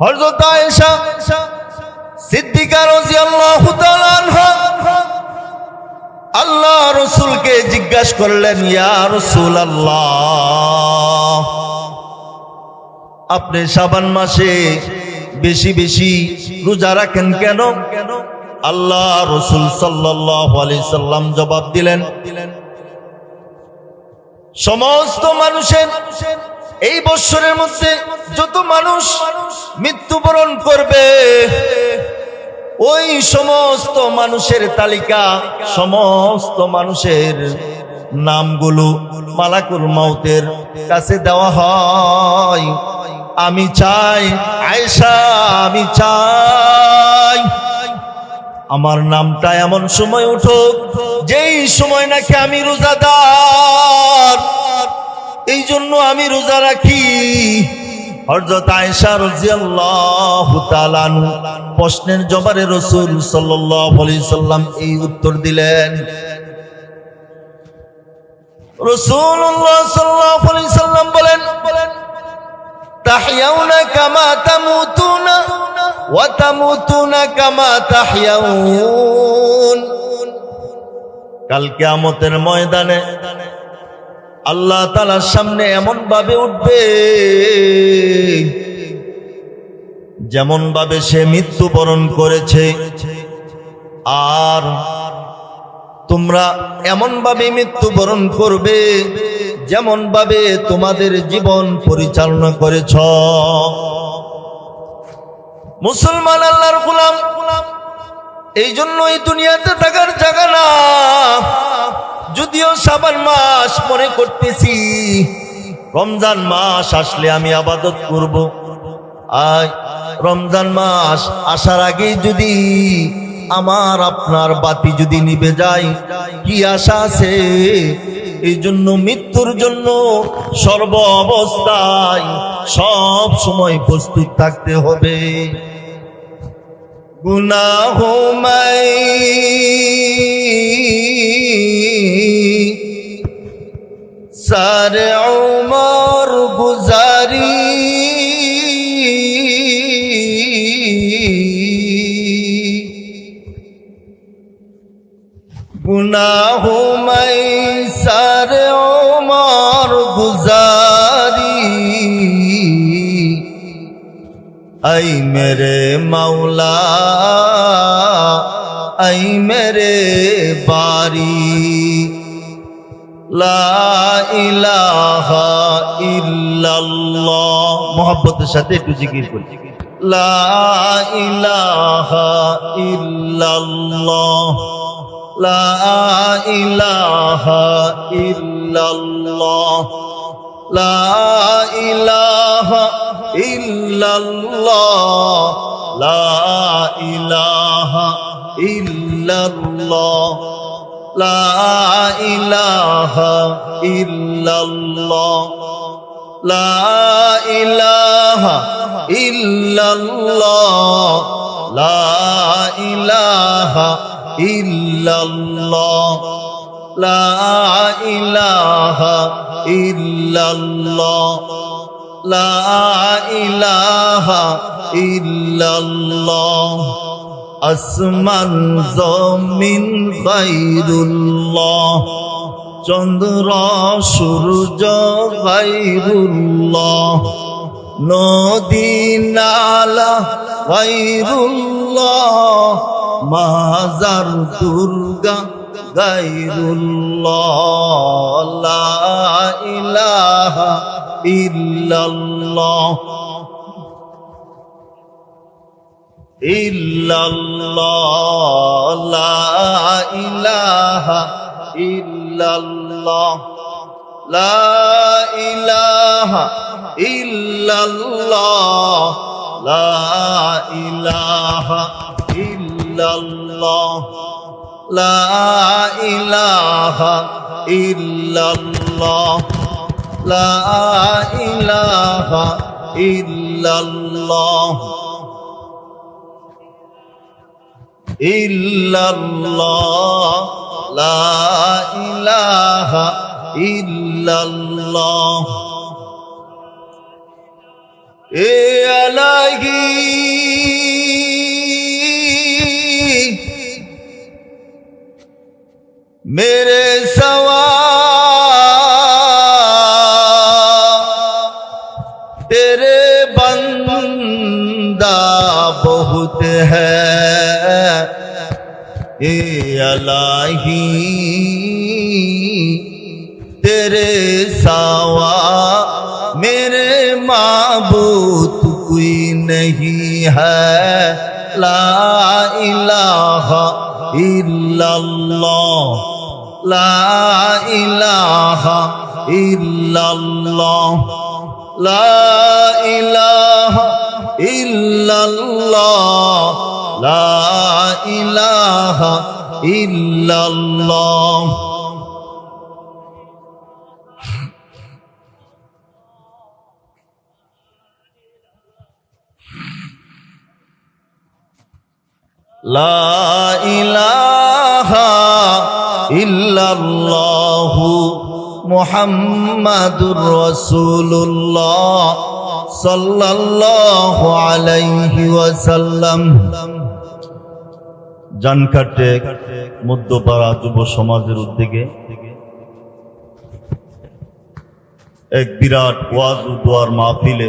হযরত আয়েশা সিদ্দিকা রাদিয়াল্লাহু তাআলা আনহা আল্লাহ রাসূলকে জিজ্ঞাসা করলেন, ইয়া রাসূলুল্লাহ, আপনি শাবান মাসে বেশি বেশি রোজা রাখেন কেন? আল্লাহ রাসূল সাল্লাল্লাহু আলাইহি সাল্লাম জবাব দিলেন, সমস্ত মানুষের এই বছরের মধ্যে যত মানুষ মৃত্যুবরণ করবে, ওই সমস্ত মানুষের তালিকা, সমস্ত মানুষের নামগুলো মালাকুল মউতের কাছে দেওয়া হয়। আমি চাই আয়েশা, আমি চাই আমার নামটা এমন সময় উঠুক যেই সময় নাকি আমি রোজাদার, এই জন্য আমি রোজা রাখি। হযরত আয়েশা রাদিয়াল্লাহু তাআলা প্রশ্নের জবাবে রাসূল সাল্লাল্লাহু আলাইহি সাল্লাম এই উত্তর দিলেন। রাসূলুল্লাহ সাল্লাল্লাহু আলাইহি সাল্লাম বলেন, তাহইয়াউনা কামা তামুতুনা ওয়া তামুতুনা কামা তাহইয়াউন। কাল কিয়ামতের ময়দানে আল্লাহ তাআলার সামনে এমন ভাবে উঠবে যেমন ভাবে সে মৃত্যুবরণ করেছে, আর তোমরা এমন ভাবে মৃত্যুবরণ করবে যেমন ভাবে তোমাদের জীবন পরিচালনা করেছ। মুসলমান আল্লাহর গোলাম, এই জন্য এই দুনিয়াতে থাকার জায়গা না। যদিও শাবান মাস মনে করতেছি রমজান মাস আসলে আমি ইবাদত করব, আয় রমজান মাস আসার আগেই যদি আমার আপনার বাতি যদি নিভে যায়, কি আশা আছে? এই জন্য মৃত্যুর জন্য সর্ব অবস্থায় সব সময় প্রস্তুত থাকতে হবে। গুনাহময় সারে উমর গুজারি, গুনাহময় সারে উমর গুজারি, ऐ मेरे मौला ऐ मेरे बारी, ला इलाहा इल्लल्लाह। मोहब्बतेर साथे एकटु जिकिर कরি, ला इलाहा इल्लल्लाह, ला इलाहा इल्लल्लाह, ला इलाहा इल्लल्लाह, ला इलाहा इल्लल्लाह, ला इलाहा इल्लल्लाह, ला इलाहा इल्लल्लाह, ला इलाहा इल्लल्लाह, ला इलाहा इल्लल्लाह, ला इलाहा इल्लल्लाह। আসমান জমিন গায়রুল্লাহ, চন্দ্র সূর্য গায়রুল্লাহ, নদী নালা গায়রুল্লাহ, মাজার দুর্গা গায়রুল্লাহ, লা ইলাহা ইল্লাল্লাহ ইল্লাল্লাহ, লা ইলাহা ইল্লাল্লাহ, লা ইলাহা ইল্লাল্লাহ, লা ইলাহা ইল্লাল্লাহ, লা ইলাহা ইল্লাল্লাহ, লা ইলাহা ইল্লাল্লাহ, ইল্লাল্লাহ, লা ইলাহা ইল্লাল্লাহ, ए अलही मेरे सवा तेरे बंदा बहुत है ए अलही तेरे सवा मेरे माबूद कोई नहीं है ला इलाहा इल्लल्लाह ला इलाहा इल्लल्लाह ला इलाहा इल्लल्लाह ला इलाहा इल्लल्लाह ला इलाहा इल्लल्लाहु मुहम्मदुर रसूलुल्लाह सल्लल्लाहु अलैहि ওয়াসাল্লাম। জানকাটে মধ্যপাড়া যুব সমাজের উদ্যোগে এক বিরাট ওয়াজ ও দোয়ার মাহফিলে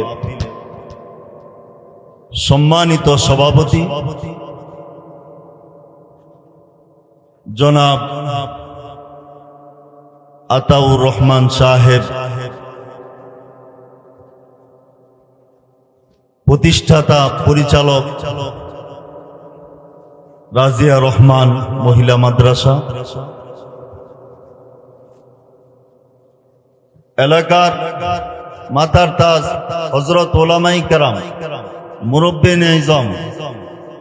সম্মানিত সভাপতি জনাব আতাউর রহমান সাহেব, প্রতিষ্ঠাতা পরিচালক রাজিয়া রহমান মহিলা মাদ্রাসা, এলাকার মাতার তাজ হযরত উলামায়ে কেরাম, মুরব্বিয়ে ইজম,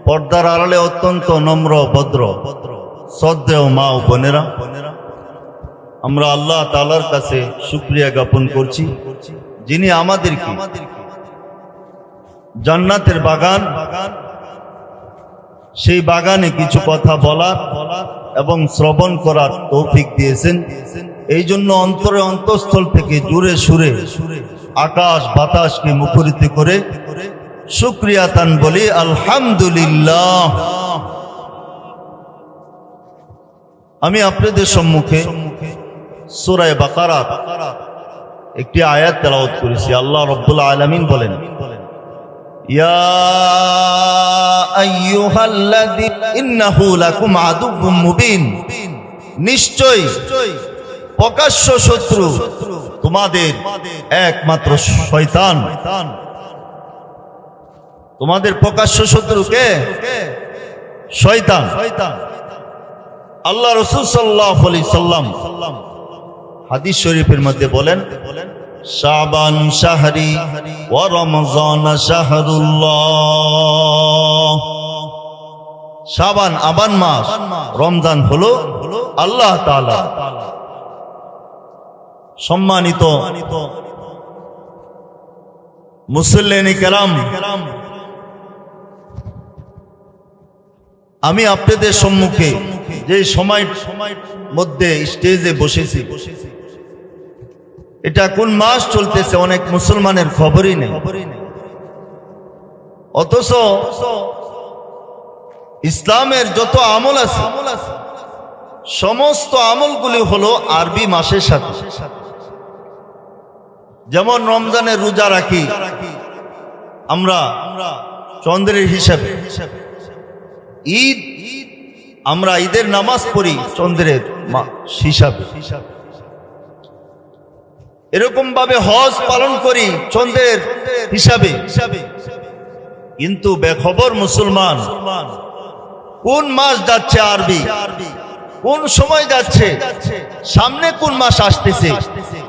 পর্দার আড়ালে অত্যন্ত নম্র ভদ্র শ্রদ্ধেয় মা ও বোনেরা, আমরা আল্লাহ তাআলার কাছে শুকরিয়া জ্ঞাপন করছি যিনি আমাদেরকে জান্নাতের বাগান, সেই বাগানে কিছু কথা বলার এবং শ্রবণ করার তৌফিক দিয়েছেন। এই জন্য অন্তরে অন্তঃস্থল থেকে জুড়ে সুরে আকাশ বাতাসকে মুখরিত করে শুকরিয়া তান বলি আলহামদুলিল্লাহ। আমি আপনাদের সম্মুখে সূরা বাকারা একটি আয়াত তেলাওয়াত করেছি। আল্লাহ রাব্বুল আলামিন বলেন, ইয়া আইয়ুহাল্লাযী ইন্নাহু লাকুম আদুউম মুবিন, নিশ্চয় প্রকাশ্য শত্রু তোমাদের একমাত্র শয়তান। তোমাদের প্রকাশ্য শত্রু কে? শয়তান। আল্লাহ রাসূল সাল্লাল্লাহু আলাইহি সাল্লাম হাদিস শরীফের মধ্যে বলেন, শাবান শাহরি ওয়া রমজান শাহরুল্লাহ। শাবান আবান মাস, রমজান হলো আল্লাহ তাআলা সম্মানিত মুসল্লিনে কেরাম, আমি আপনাদের সম্মুখে যে সময়ের মধ্যে স্টেজে বসেছি, এটা কোন মাস চলতেছে অনেক মুসলমানের খবরই নেই। অথচ ইসলামের যত আমল আছে সমস্ত আমলগুলি হলো আরবি মাসের সাথে। যেমন রমজানের রোজা রাখি আমরা চন্দ্রের হিসাবে, ঈদ আমরা ঈদের নামাজ পড়ি চন্দ্রের হিসাবে, এরকম ভাবে হজ পালন করি চন্দ্রের হিসাবে। কিন্তু বেখবর মুসলমান কোন মাস যাচ্ছে আরবি, কোন সময় যাচ্ছে, সামনে কোন মাস আসতেছে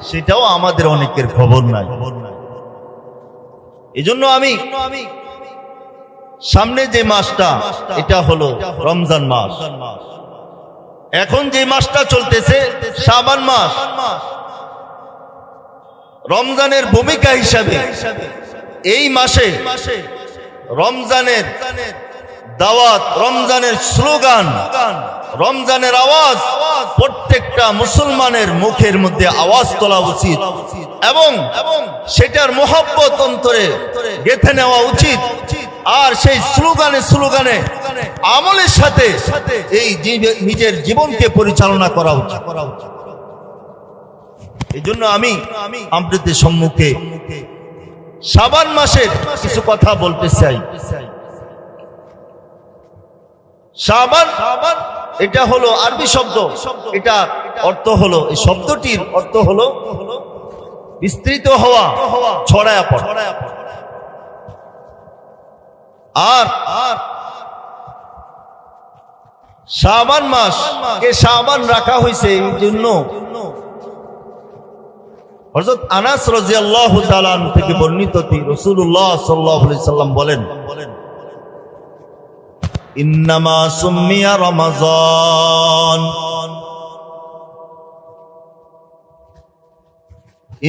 সেটাও আমাদের অনেকের খবর নাই। এজন্য আমি সামনে যে মাসটা এটা হলো রমজান মাস, এখন যে মাসটা চলতেছে শাবান মাস, রমজানের ভূমিকা হিসাবে এই মাসে রমজানের দাওয়াত, রমজানের স্লোগান, রমজানের আওয়াজ প্রত্যেকটা মুসলমানের মুখের মধ্যে আওয়াজ তোলা উচিত এবং সেটার মহব্বত অন্তরে গেঁথে নেওয়া উচিত। আর সেই স্লোগানে স্লোগানে আমলের সাথে এই নিজের জীবনকে পরিচালনা করা উচিত। এই জন্য আমি আপনাদের সম্মুখে শাবান মাসের কিছু কথা বলতে চাই। শাবান এটা হলো আরবি শব্দ, এটা অর্থ হলো, এই শব্দটির অর্থ হলো বিস্তৃত হওয়া, ছড়ায়া পড়া। আর শাবান মাস কে শাবান রাখা হয়েছে এই জন্য হযরত আনাস রাদিয়াল্লাহু তাআলা থেকে বর্ণিত রাসূলুল্লাহ সাল্লাল্লাহু আলাইহি সাল্লাম বলেন, ইন্নামা সুম্মিয়া রমাযান,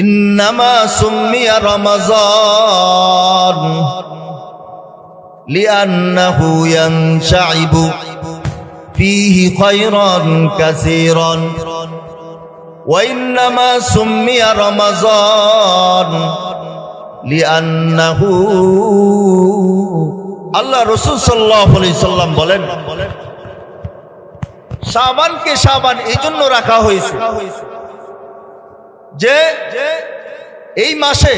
ইন্নামা সুম্মিয়া রমাযান লিআন্নাহু ইয়ানশাইবু ফীহি খায়রান কাসীরান ওয়া ইন্নামা সুম্মিয়া রমাযান লিআন্নাহু, আল্লাহ রাসূল সাল্লাল্লাহু আলাইহি সাল্লাম বলেন, শাবানকে শাবান এই জন্য রাখা হয়েছে যে এই মাসে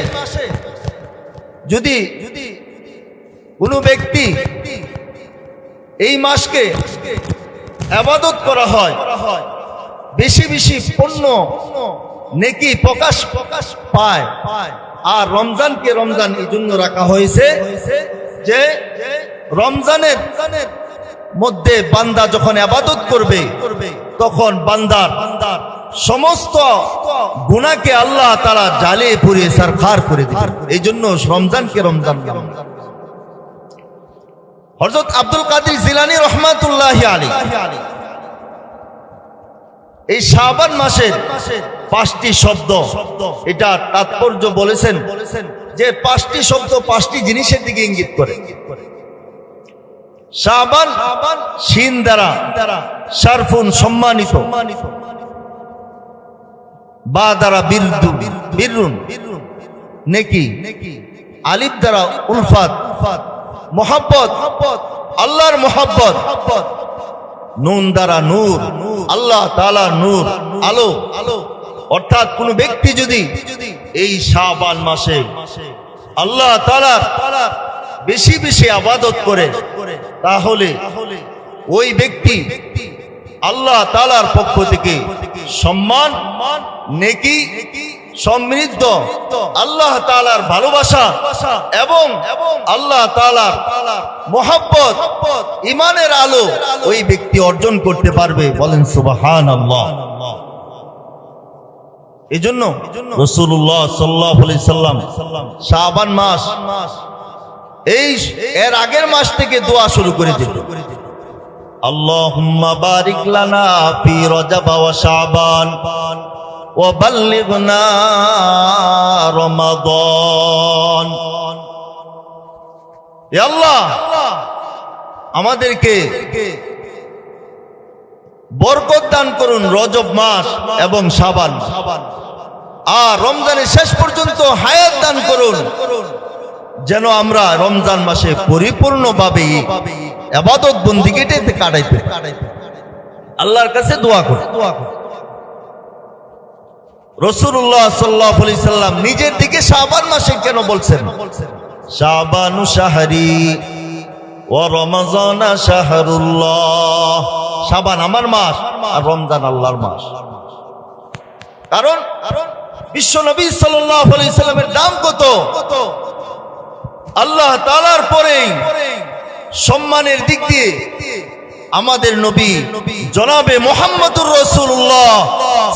যদি কোনো ব্যক্তি এই মাসকে ইবাদত করা হয়, বেশি বেশি পুণ্য নেকি প্রকাশ পায়। আর রমজানকে রমজান এই জন্য রাখা হয়েছে যে রমজানের মধ্যে বান্দা যখন ইবাদত করবে তখন বান্দার সমস্ত গুনাহকে আল্লাহ তাআলা জ্বালিয়ে পুড়িয়ে সারখার করে দিবেন। এই জন্য রমজানকে রমজান। হযরত আব্দুল কাদের জিলানী রাহমাতুল্লাহি আলাইহি এই শাবান মাসের 5টি শব্দ, এটা তাৎপর্য বলেছেন যে 5টি শব্দ 5টি জিনিসের দিকে ইঙ্গিত করে। শাবান শিন দ্বারা শারফুন সম্মানিত, বা দ্বারা বিররুন নেকি, আলিফ দ্বারা উলফাত মোহাব্বত, আল্লাহর মোহাব্বত, নুন দ্বারা নূর, আল্লাহ তাআলা নূর, আলো। অর্থাৎ কোন ব্যক্তি যদি এই শাবান মাসে আল্লাহ তাআলার বেশি বেশি ইবাদত করে তাহলে ওই ব্যক্তি আল্লাহ তাআলার পক্ষ থেকে সম্মান, নেকি, সমৃদ্ধ, আল্লাহ তাআলার ভালোবাসা এবং আল্লাহ তাআলার মহব্বত, ঈমানের আলো ওই ব্যক্তি অর্জন করতে পারবে। বলেন সুবহানাল্লাহ। এজন্য রাসূলুল্লাহ সাল্লাল্লাহু আলাইহি সাল্লাম শাবান মাস এর আগের মাস থেকে দোয়া শুরু করে দিল, আল্লাহুম্মা বারিক লানা ফি রজব ওয়া শাবান ওয়া বাল্লিগনা রমাদান। ইয়া আল্লাহ, আমাদেরকে বরকত দান করুন রজব মাস এবং শাবান, আর রমজানের শেষ পর্যন্ত হায়াত দান করুন, যেন আমরা রমজান মাসে পরিপূর্ণভাবে ইবাদত বন্দেগীতে কাটাইতে আল্লাহর কাছে দোয়া করি। রাসূলুল্লাহ সাল্লাল্লাহু আলাইহি সাল্লাম নিজের দিকে শাবান মাসে কেন বলছেন? শাবানু শাহরি ওয়া রমাযানা শাহরুল্লাহ, শাবান আমার মাস আর রমজান আল্লাহর মাস। কারণ বিশ্ব নবী সাল্লাল্লাহু আলাইহি সাল্লামের নাম কত, আল্লাহ তাআলার পরেই সম্মানের দিক দিয়ে আমাদের নবী জনাবে মুহাম্মদুর রাসূলুল্লাহ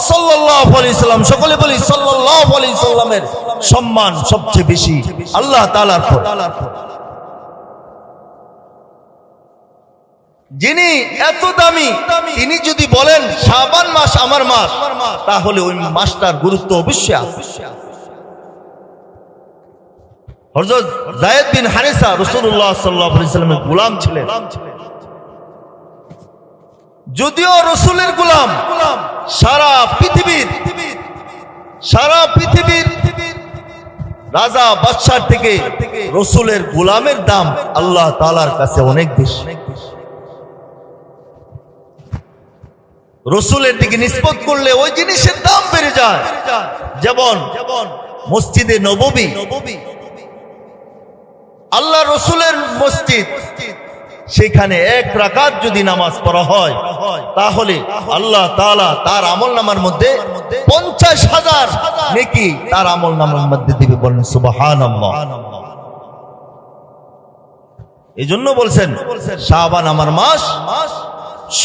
সাল্লাল্লাহু আলাইহি সাল্লাম, সকলে বলি সাল্লাল্লাহু আলাইহি সাল্লামের সম্মান সবচেয়ে বেশি আল্লাহ তাআলার পর। যিনি এত দামি, তিনি যদি বলেন শাবান মাস আমার মাস, তাহলে ওই মাসটার গুরুত্ব অবশ্যই আছে। হযরত যায়েদ বিন হারিসা রাসূলুল্লাহ সাল্লাল্লাহু আলাইহি ওয়াসাল্লামের গোলাম ছিলেন। যদিও রাসূলের গোলাম, সারা পৃথিবীর রাজা বাদশার থেকে রাসূলের গোলামের দাম আল্লাহ তাআলার কাছে অনেক বেশি। রাসূলের দিকে নিসবত করলে ওই জিনিসের দাম বেড়ে যায়। যেমন মসজিদে নববী, আল্লাহ রাসূলের মসজিদ, সেখানে এক রাকাত যদি নামাজ পড়া হয় তাহলে আল্লাহ তাআলা তার আমলনামার মধ্যে 50,000 নেকি তার আমলনামার মধ্যে দিবে। বলেন সুবহানাল্লাহ। এজন্য বলছেন শাবান আমার মাস,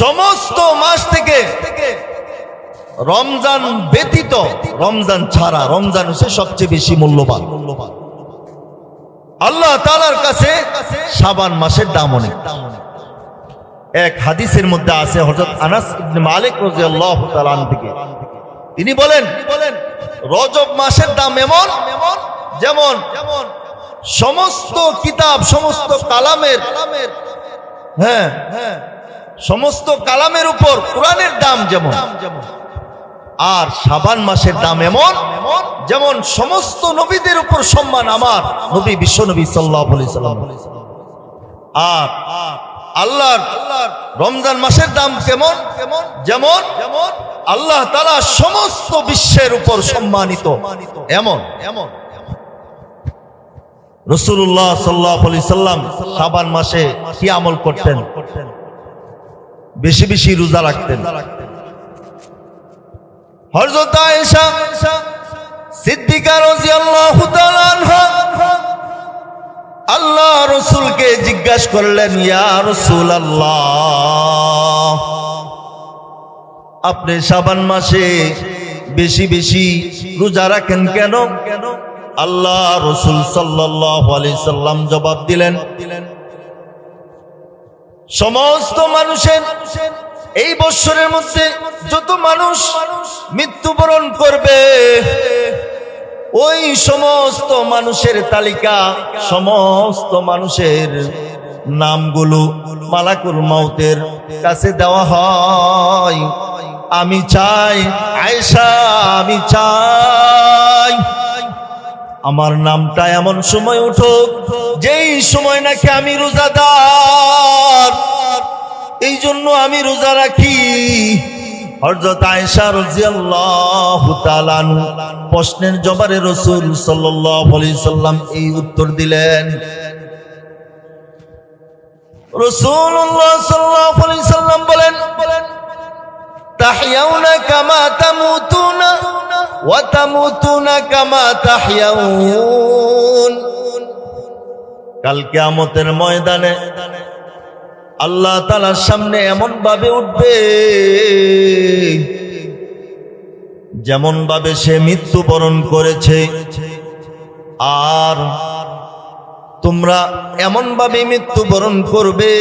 সমস্ত মাস থেকে রমজান ব্যতীত, রমজান ছাড়া, রমজান হচ্ছে সবচেয়ে বেশি মূল্যবান। আল্লাহ তাআলার কাছে শাবান মাসের দাম অনেক। এক হাদিসের মধ্যে আছে হযরত আনাস ইবনে মালিক রাদিয়াল্লাহু তাআলা আনহু থেকে, তিনি বলেন রজব মাসের দাম এমন যেমন সমস্ত কিতাব, সমস্ত কালামের, সমস্ত কালামের উপর কোরআনের দাম যেমন, আর শাবান মাসের দাম এমন যেমন সমস্ত নবীদের উপর সম্মান আমার নবী বিশ্বনবী সাল্লাল্লাহু আলাইহি সাল্লাম। আর আল্লাহর রমজান মাসের দাম কেমন? যেমন আল্লাহ তাআলা সমস্ত বিশ্বের উপর সম্মানিত এমন। রাসূলুল্লাহ সাল্লাল্লাহু আলাইহি সাল্লাম শাবান মাসে কি আমল করতেন? বেশি বেশি রোজা রাখতেন। হযরত আয়েশা সিদ্দিকা রাদিয়াল্লাহু তাআলা আনহা আল্লাহ রাসূলকে জিজ্ঞাসা করলেন, ইয়া রাসূলুল্লাহ, আপনি শাবান মাসে বেশি বেশি রোজা রাখেন কেন? আল্লাহ রাসূল সাল্লাল্লাহু আলাইহি সাল্লাম জবাব দিলেন, সমস্ত মানুষের এই বছরের মধ্যে যত মানুষ মৃত্যুবরণ করবে, ওই সমস্ত মানুষের তালিকা, সমস্ত মানুষের নামগুলো মালাকুল মউতের কাছে দেওয়া হয়। আমি চাই আয়েশা, আমি চাই আমার নামটা এমন সময় উঠুক যেই সময় নাকি আমি রোজাদার, এই জন্য আমি রোজা রাখি। হযরত আয়েশা রাদিয়াল্লাহু তাআলা প্রশ্নের জবাবে রাসূল সাল্লাল্লাহু আলাইহি সাল্লাম এই উত্তর দিলেন। রাসূলুল্লাহ সাল্লাল্লাহু আলাইহি সাল্লাম বলেন, তাহইয়াউনা কামা তামুতুনা ওয়া তামুতুনা কামা তাহইয়াউন। কাল কিয়ামতের ময়দানে আল্লাহ তাআলার সামনে এমন ভাবে উঠবে যেমন ভাবে সে মৃত্যুবরণ করেছে, আর তোমরা এমন ভাবে মৃত্যুবরণ করবে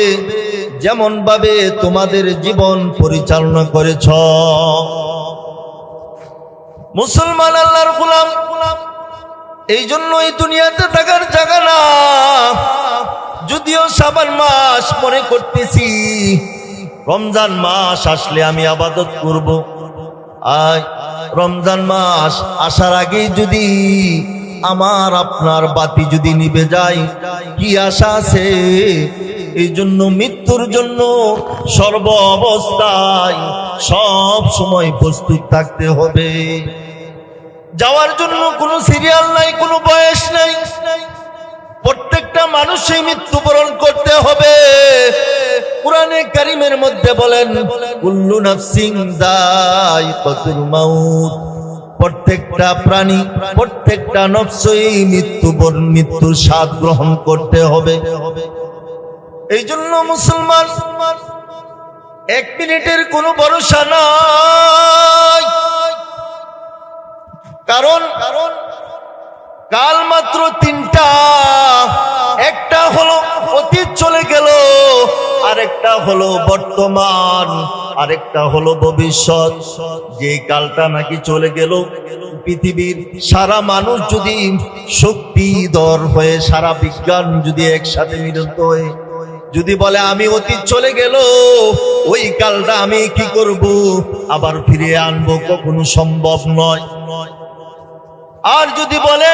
যেমন ভাবে তোমাদের জীবন পরিচালনা করেছ। মুসলমান আল্লাহর গোলাম, এই জন্য এই দুনিয়াতে থাকার জায়গা না। যদিও শাবান মাস মনে করতেছি রমজান মাস আসলে আমি ইবাদত করব, আয় রমজান মাস আসার আগেই যদি আমার আপনার বাতি যদি নিভে যায় কি আশা আছে? এই জন্য মৃত্যুর জন্য সর্ব অবস্থায় সব সময় প্রস্তুত থাকতে হবে। যাওয়ার জন্য কোনো সিরিয়াল নাই, কোনো বয়স নাই, প্রত্যেকটা মানুষই মৃত্যুবরণ করতে হবে। কুরআনে কারীমের মধ্যে বলেন, কুল্লু নাফসিন যায়িকাতুল মাউত, প্রত্যেকটা প্রাণী, প্রত্যেকটা নফসই মৃত্যুর স্বাদ গ্রহণ করতে হবে। এই জন্য মুসলমান এক মিনিটের কোনো ভরসা নাই, কারণ কাল মাত্র তিনটা, একটা হলো অতীত চলে গেল, আরেকটা হলো বর্তমান, আরেকটা হলো ভবিষ্যৎ। যে কালটা নাকি চলে গেল, পৃথিবীর সারা মানুষ যদি শক্তিধর হয়ে, সারা বিজ্ঞান যদি একসাথে মিলিত হয়ে যদি বলে আমি অতীত চলে গেল, ওই কালটা আমি কি করব, আবার ফিরিয়ে আনবো, কখনো সম্ভব নয়। আর যদি বলে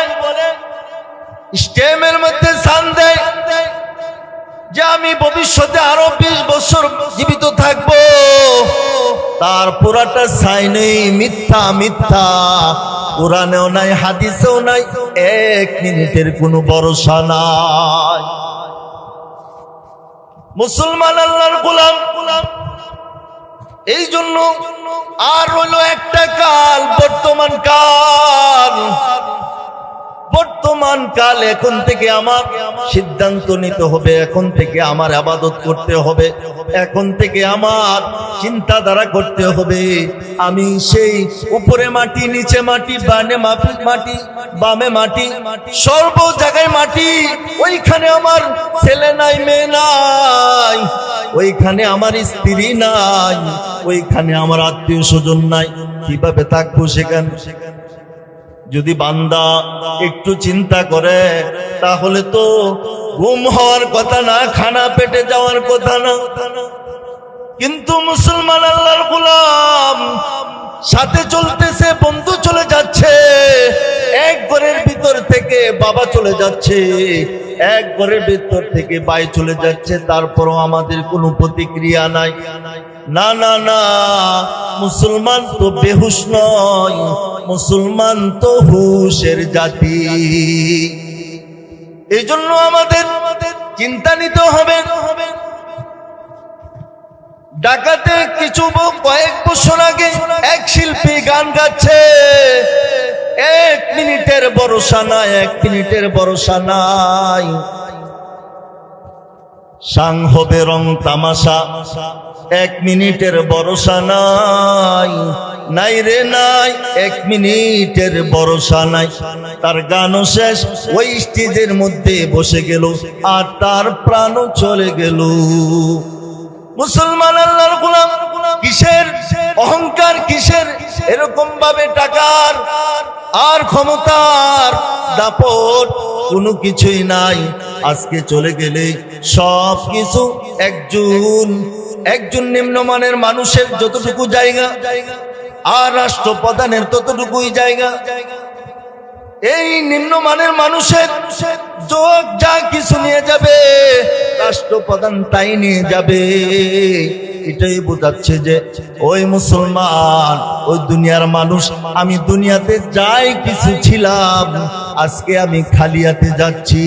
স্টেমের মধ্যে সান দেয় যে আমি ভবিষ্যতে আরো 20 বছর জীবিত থাকবো, তার পুরাটা সাইনেই মিথ্যা মিথ্যা। কোরআনেও নাই, হাদিসেও নাই, 1 মিনিটের কোনো ভরসা নাই। মুসলমান আল্লাহর গোলাম, এই জন্য আর হলো একটা কাল, বর্তমান কাল। বর্তমান কাল, এখন থেকে আমার সিদ্ধান্ত নিতে হবে, এখন থেকে আমার ইবাদত করতে হবে, এখন থেকে আমার চিন্তাধারা করতে হবে। আমি সেই উপরে মাটি, নিচে মাটি, বামে মাটি, বামে মাটি, সর্ব জায়গায় মাটি। ওইখানে আমার ছেলে নাই, মেয়ে নাই, ওইখানে আমার স্ত্রী নাই, ওইখানে আমার আত্মীয় স্বজন নাই। কিভাবে থাকবো সেখানে? যদি বান্দা একটু চিন্তা করে, তাহলে তো ঘুম হওয়ার কথা না, খানা পেটে যাওয়ার কথা না। কিন্তু মুসলমান আল্লাহর গোলাম, সাথে চলতেছে, বন্ধু চলে যাচ্ছে, এক ঘরের ভিতর থেকে বাবা চলে যাচ্ছে, এক ঘরের ভিতর থেকে ভাই চলে যাচ্ছে, তারপরও আমাদের কোনো প্রতিক্রিয়া নাই। না না না, মুসলমান তো বেহুশ নয়, মুসলমান তো হুশের জাতি। এই জন্য আমাদের চিন্তা নিতে হবে। ঢাকাতে কয়েক বছর আগে এক শিল্পী গান গাচ্ছে, 1 মিনিটের ভরসা নাই, 1 মিনিটের ভরসা নাই। সাং হবে রং তামাশা, 1 মিনিটের ভরসা নাই, নাই রে নাই, 1 মিনিটের ভরসা নাই। তার গানও শেষ, ওই স্টেজের মধ্যে বসে গেল, আর তার প্রাণও চলে গেল। মুসলমান আল্লাহর গোলাম, কিসের অহংকার, কিসের এরকম ভাবে টাকার আর ক্ষমতার দাপট, কোনো কিছুই নাই। আজকে চলে গেলে সব কিছু একজন নিম্নমানের মানুষের যতটুকু জায়গা, আর রাষ্ট্রপ্রধানের ততটুকুই জায়গা। এই নিম্নমানের মানুষের যোগ যা কিছু নিয়ে যাবে, রাষ্ট্রপ্রধান তাই নিয়ে যাবে। এটাই বোঝাচ্ছে যে ওই মুসলমান, ওই দুনিয়ার মানুষ, আমি দুনিয়াতে যাই কিছু ছিলাম, আজকে আমি খালিয়াতে যাচ্ছি।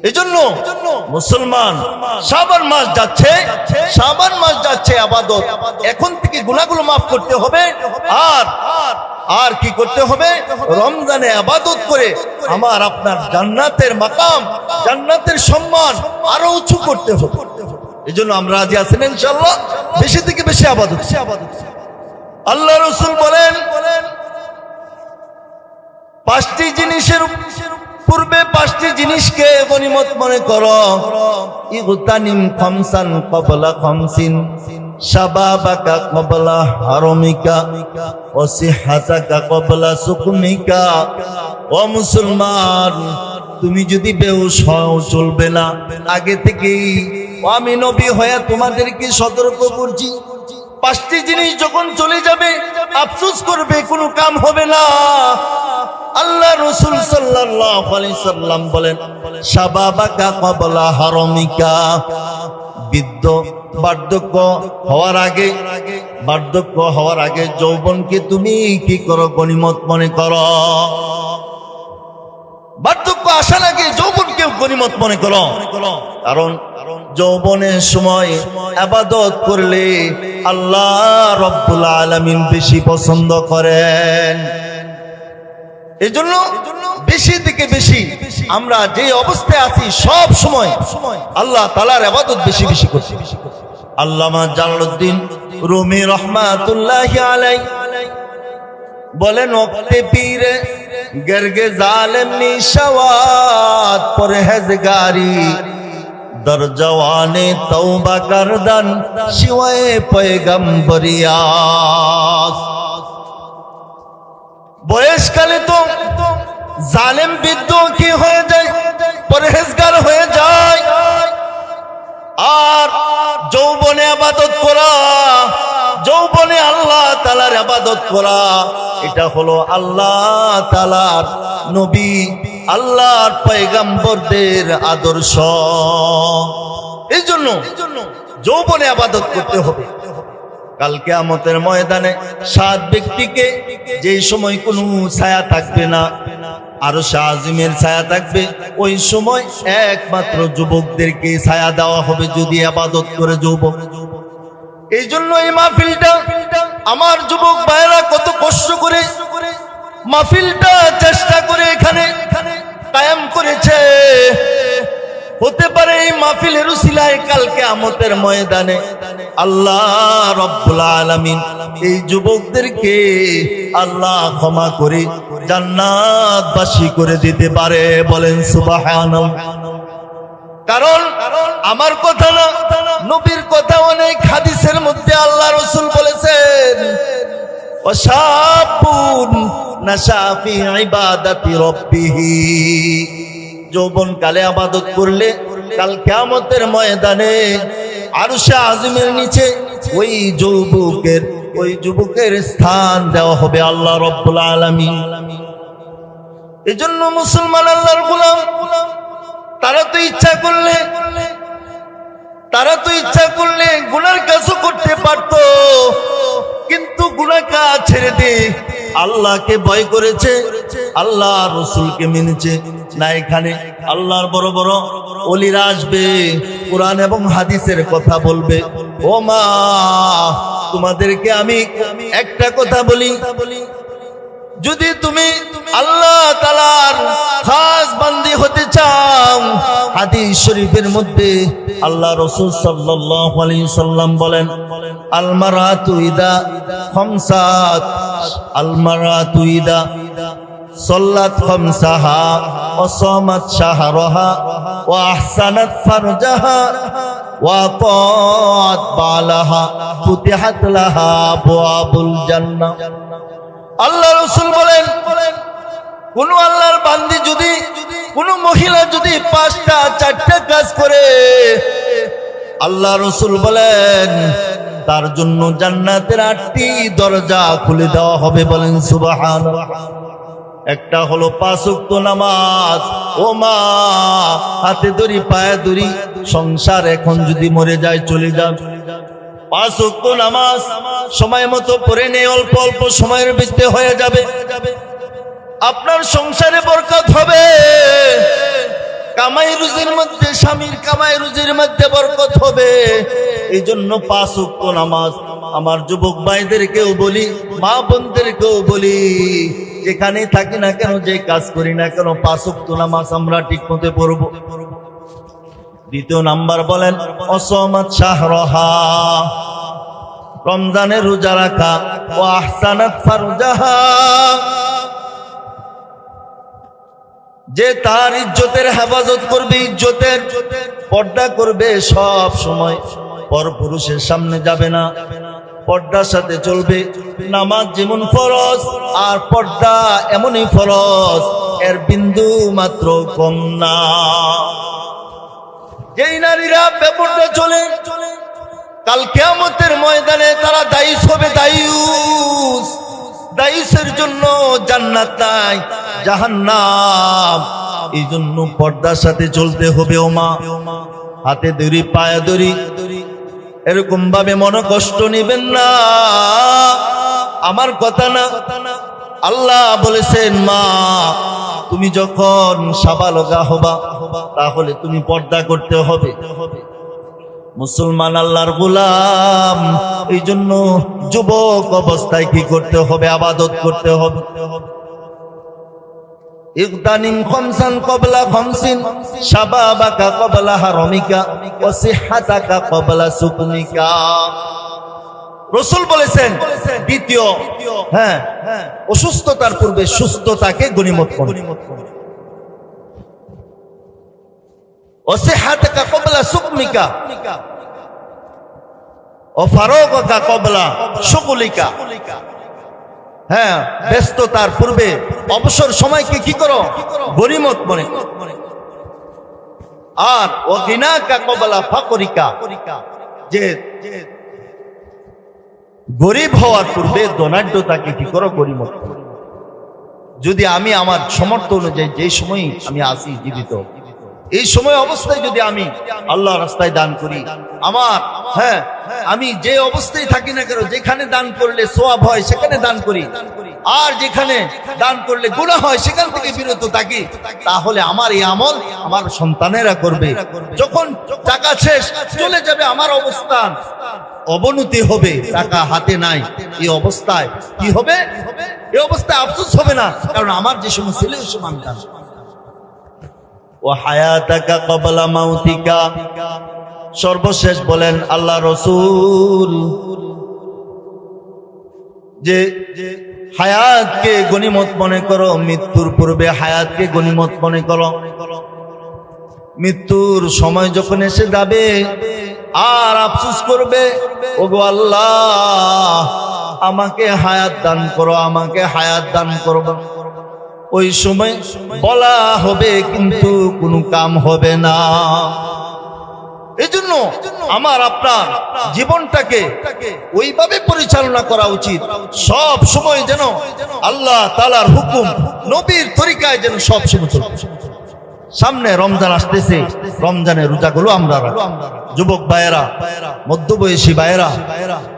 এজন্য মুসলমান শাবান মাস যাচ্ছে, শাবান মাস যাচ্ছে ইবাদত, এখন থেকে গুনাহগুলো মাফ করতে হবে। আর কি করতে হবে? রমজানে ইবাদত করে আমার আপনার জান্নাতের মাকাম, জান্নাতের সম্মান আরো উঁচু করতে হবে। এজন্য আমরা রাজি আছেন ইনশাআল্লাহ বেশি থেকে বেশি ইবাদত। আল্লাহ রাসূল বলেন, 5টি জিনিসের পূর্বে 5টি জিনিসকে গনিমত মনে করো। ইগতানিম খামসান ক্বাবলা খামসিন, শাবাবাকা ক্বাবলা হারমিকা, ওয়া সিহহাতাকা ক্বাবলা সুকমিকা। ও মুসলমান, তুমি যদি বেহুশ হও চলবে না, আগে থেকেই আমি নবী হয়ে তোমাদেরকে সতর্ক করছি। 5টি জিনিস যখন চলে যাবে, আফসোস করবে, কোনো কাম হবে না। আল্লাহ রাসূল সাল্লাল্লাহু আলাইহি সাল্লাম বলেন, শাবাবাকা ক্বাবলা হারমিকা, বার্ধক্য হওয়ার আগে যৌবনকে তুমি কি করো? গনিমত মনে করো। বার্ধক্য আসার আগে যৌবনকে গনিমত মনে করো, কারণ যৌবনের সময় ইবাদত করলে আল্লাহ রাব্বুল আলামিন বেশি পছন্দ করেন। এজন্য বেশি থেকে বেশি আমরা যে অবস্থায় আছি সব সময় আল্লাহ তাআলার ইবাদত বেশি বেশি করছি। আল্লামা জালালউদ্দিন রুমি রাহমাতুল্লাহি আলাইহি বলেন, ওয়াক্তে পীরে গরগে জালেম নিশাওয়াত পরহেজগারি, দরজওয়ানে তওবা করদান শিওয়ে পয়গম্বরিয়াস। বয়সকালে তো জালেম বিদ্রোহী হয়ে যায়, পরহেজগার হয়ে যায়। আর যৌবনে ইবাদত করা, যৌবনে আল্লাহ তাআলার ইবাদত করা, এটা হলো আল্লাহ তাআলার নবী, আল্লাহর পয়গম্বরদের আদর্শ। এই জন্য যৌবনে ইবাদত করতে হবে। কাল কিয়ামতের ময়দানে 7 ব্যক্তিকে যেই সময় কোনো ছায়া থাকবে না, আরশে আজিমের ছায়া থাকবে, ওই সময় একমাত্র যুবকদেরকে ছায়া দেওয়া হবে যদি ইবাদত করে যুবক। এই জন্য এই মাহফিলটা আমার যুবক ভাইরা কত কষ্ট করে মাহফিলটা চেষ্টা করে এখানে কায়েম করেছে। হতে পারে এই মাহফিলের উসিলায় কাল কিয়ামতের ময়দানে আল্লাহ রাব্বুল আলামিন এই যুবকদেরকে আল্লাহ ক্ষমা করে জান্নাতবাসী করে দিতে পারে। বলেন সুবহানাল্লাহ। কারণ আমার কথা না, নবীর কথা অনেক হাদিসের মধ্যে আল্লাহ রাসূল বলেছেন, ওয়াশাবুন নাশা ফি ইবাদাতি রাব্বিহি। যৌবন কালে ইবাদত করলে কাল কিয়ামতের ময়দানে আরশে আজিমের নিচে ওই যুবকের স্থান দেওয়া হবে আল্লাহ রাব্বুল আলামিন। এজন্য মুসলমান আল্লাহর গোলাম, তারা তো ইচ্ছা করলে গুনার কাজও করতে পারতো, কিন্তু গুনাহ কাজ ছেড়ে দিয়ে আল্লাহকে ভয় করেছে, আল্লাহ রাসূলকে মেনেছে না। এখানে আল্লাহর বড় বড় ওলিরা আসবে, কোরআন এবং হাদিসের কথা বলবে। ও মা, তোমাদেরকে আমি একটা কথা বলি, যদি তুমি আল্লাহ তাআলার খাস বান্দি হতে চাও, হাদিস শরীফের মধ্যে আল্লাহ রাসূল সাল্লাল্লাহু আলাইহি সাল্লাম বলেন, আল মারাতু ইদা খামসাত, আল মারাতু ইদা সাল্লাত খামসাহা ওয়া সামাত শাহরাহা ওয়া আহসানাত ফারজাহা ওয়া তাআত বালাহা ফুতিহাত লাহা আবওয়াবুল জান্নাহ। আল্লাহ রাসূল বলেন, কোন আল্লাহর বান্দি যদি, কোন মহিলা যদি 5টা 4টা কাজ করে, আল্লাহ রাসূল বলেন তার জন্য জান্নাতের 8টি দরজা খুলে দেওয়া হবে। বলেন সুবহানাল্লাহ। একটা হলো 5 ওয়াক্ত নামাজ। ও মা, হাতে ধরি পায়ে ধরি, সংসার এখন যদি মরে যায় চলে যান, 5 ওয়াক্ত নামাজ সময় মতো পড়ে নেই, অল্প অল্প সময়ের ভিতরে হয়ে যাবে, আপনার সংসারে বরকত হবে। কামাই রুজির মধ্যে, স্বামীর কামাই রুজির মধ্যে বরকত হবে। এই জন্য 5 ওয়াক্ত নামাজ আমার যুবক ভাইদেরকেও বলি, মা বোনদেরকেও বলি, যেখানে থাকি না কেন, যে কাজ করি না কেন, 5 ওয়াক্ত নামাজ আমরা ঠিক মতো পড়ব। দ্বিতীয় নাম্বার বলেন, অসমাত শাহরাহা, রমজানের রোজা রাখা, ও আহসানাত ফারজাহা, যে তার ইজ্জতের হেফাজত করবে, ইজ্জতের পর্দা করবে, সব সময় পরপুরুষের সামনে যাবে না, পর্দার সাথে চলবে। নামাজ যেমন ফরজ, আর পর্দা এমনই ফরজ, এর বিন্দু মাত্র কম না। যেই নারীরা বেপরদা চলে, কাল কিয়ামতের ময়দানে তারা দায়ুস হবে, দায়ুস। দায়ুসের জন্য জান্নাত নাই, জাহান্নাম। এই জন্য পর্দার সাথে চলতে হবে। ও মা, হাতে ধরি পায়ে ধরি, এরকম ভাবে মনে কষ্ট নেবেন না, আমার কথা না। আল্লাহ বলেছেন, মা তুমি যখন সাবালগা হবা, তাহলে তুমি পর্দা করতে হবে। মুসলমান আল্লাহর গোলাম, এই জন্য যুবক অবস্থায় কি করতে হবে? ইবাদত করতে হবে। ইগতানিম খামসান ক্বাবলা খামসিন, শাবাবাকা ক্বাবলা হারামিকা, ওয়া সিহহাতাকা ক্বাবলা সুকমিকা। রাসূল বলেছেন, দ্বিতীয়, অসুস্থতার পূর্বে সুস্থতাকে গনিমত করো। ওয়াসিহাতাকা ক্বাবলা সুকমিকা ও ফারাগাকা ক্বাবলা শুগলিকা। হ্যাঁ, ব্যস্ততার পূর্বে অবসর সময়কে কি করো? গনিমত মনে করো। আর ও গিনাকা ক্বাবলা ফাকরিকা, যে গরিব হওয়ার পূর্বে ধনাঢ্যতাকে কি করো? গনিমত করো। যদি আমি আমার সামর্থ্য অনুযায়ী যে সময় আমি আসি জীবিত, এই সময় অবস্থায় যদি আমি আল্লাহ রাস্তায় দান করি, আমার আমি যে অবস্থায় থাকি না কেন, যেখানে দান করলে সওয়াব হয় সেখানে দান করি, আর যেখানে দান করলে গুনাহ হয় সেখান থেকে বিরত থাকি, তাহলে আমার এই আমল আমার সন্তানেরা করবে। যখন টাকা শেষ চলে যাবে, আমার অবস্থান অবনতি হবে, টাকা হাতে নাই, এই অবস্থায় কি হবে? এই অবস্থায় আফসোস হবে না, কারণ আমার যে সময় ছেলে সন্তান। ও হায়াতাকা ক্বাবলা মাউতিকা, সর্বশেষ বলেন আল্লাহ রাসূল যে হায়াতকে গনিমত মনে করো, মৃত্যুর পূর্বে হায়াতকে গনিমত মনে করো। মৃত্যুর সময় যখন এসে যাবে আর আফসোস করবে, ওগো আল্লাহ আমাকে হায়াত দান করো, আমাকে হায়াত দান করো। ওই সময় বলা হবে কিন্তু কোনো কাম হবে না। এজন্য আমার আপনার জীবনটাকে ওইভাবে পরিচালনা করা উচিত, সব সময় যেন আল্লাহ তাআলার হুকুম, নবীর তরিকায় যেন সব সময় চলে। সামনে রমজান আসতেছে, রমজানের রোজাগুলো আমরা রাখবো। যুবক ভাইয়েরা, মধ্যবয়সী ভাইয়েরা,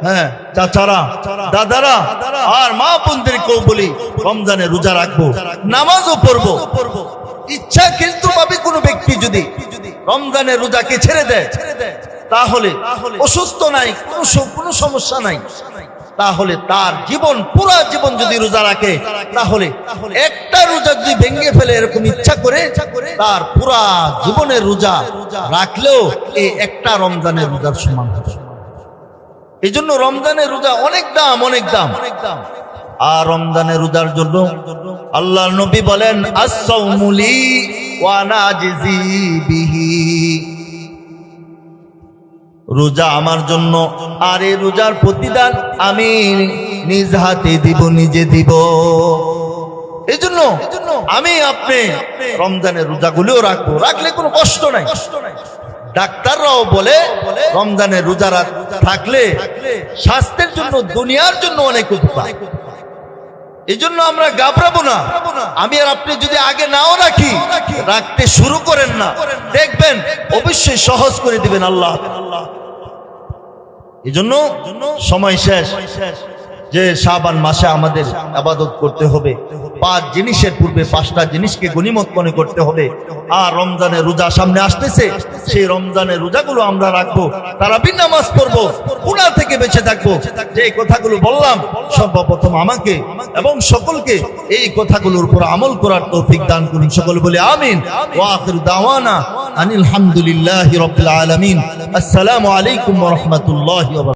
হ্যাঁ চাচারা, দাদারা আর মা বোনদেরকেও বলি রমজানের রোজা রাখবো, নামাজও পড়বো। ইচ্ছা কিন্তু ভাবে কোনো ব্যক্তি যদি রমজানের রোজাকে ছেড়ে দেয়, তাহলে অসুস্থ নাই, কোনো সমস্যা নাই, তাহলে তার জীবন, পুরা জীবন যদি রোজা রাখে, তাহলে একটা রোজা যদি ভেঙে ফেলে এরকম ইচ্ছা করে, তার পুরা জীবনের রোজা রাখলেও এই একটা রমজানের রোজার সমান হবে। এই জন্য রমজানের রোজা অনেক দাম, অনেক দাম। আর রমজানের রোজার জন্য আল্লাহর নবী বলেন, আস-সাওমু লি ওয়া আনা আজজি বিহি, রোজা আমার জন্য, আর এই রোজার প্রতিদান আমি নিজ হাতে দিব, নিজে দিব। এই জন্য আমি আপনি রমজানের রোজাগুলিও রাখবো, রাখলে কোনো কষ্ট নাই। ডাক্তাররাও বলে রমজানের রোজা থাকলে স্বাস্থ্যের জন্য, দুনিয়ার জন্য অনেক উপকার। এই জন্য আমরা ঘাবড়াবো না। আমি আর আপনি যদি আগে নাও রাখি, রাখতে শুরু করেন না, দেখবেন অবশ্যই সহজ করে দিবেন আল্লাহ। এই জন্য সময় শেষ, যে শাবান মাসে আমাদের ইবাদত করতে হবে, 5 জিনিসের পূর্বে 5টা জিনিসকে গনিমত মনে করতে হবে। আর রমজানের রোজা সামনে আসতেছে, সেই রমজানের রোজাগুলো আমরা রাখবো, তারাবির নামাজ পড়বো, গুনাহ থেকে বেঁচে থাকবো। যে কথাগুলো বললাম, সর্বপ্রথম আমাকে এবং সকলকে এই কথাগুলোর উপর আমল করার তৌফিক দান করুন। সকল বলে আমিন। ওয়া আখিরু দাওয়ানা আনিল হামদুলিল্লাহি রাব্বিল আলামিন। আসসালামু আলাইকুম ওয়া রাহমাতুল্লাহি ওয়া বারাকাতুহু।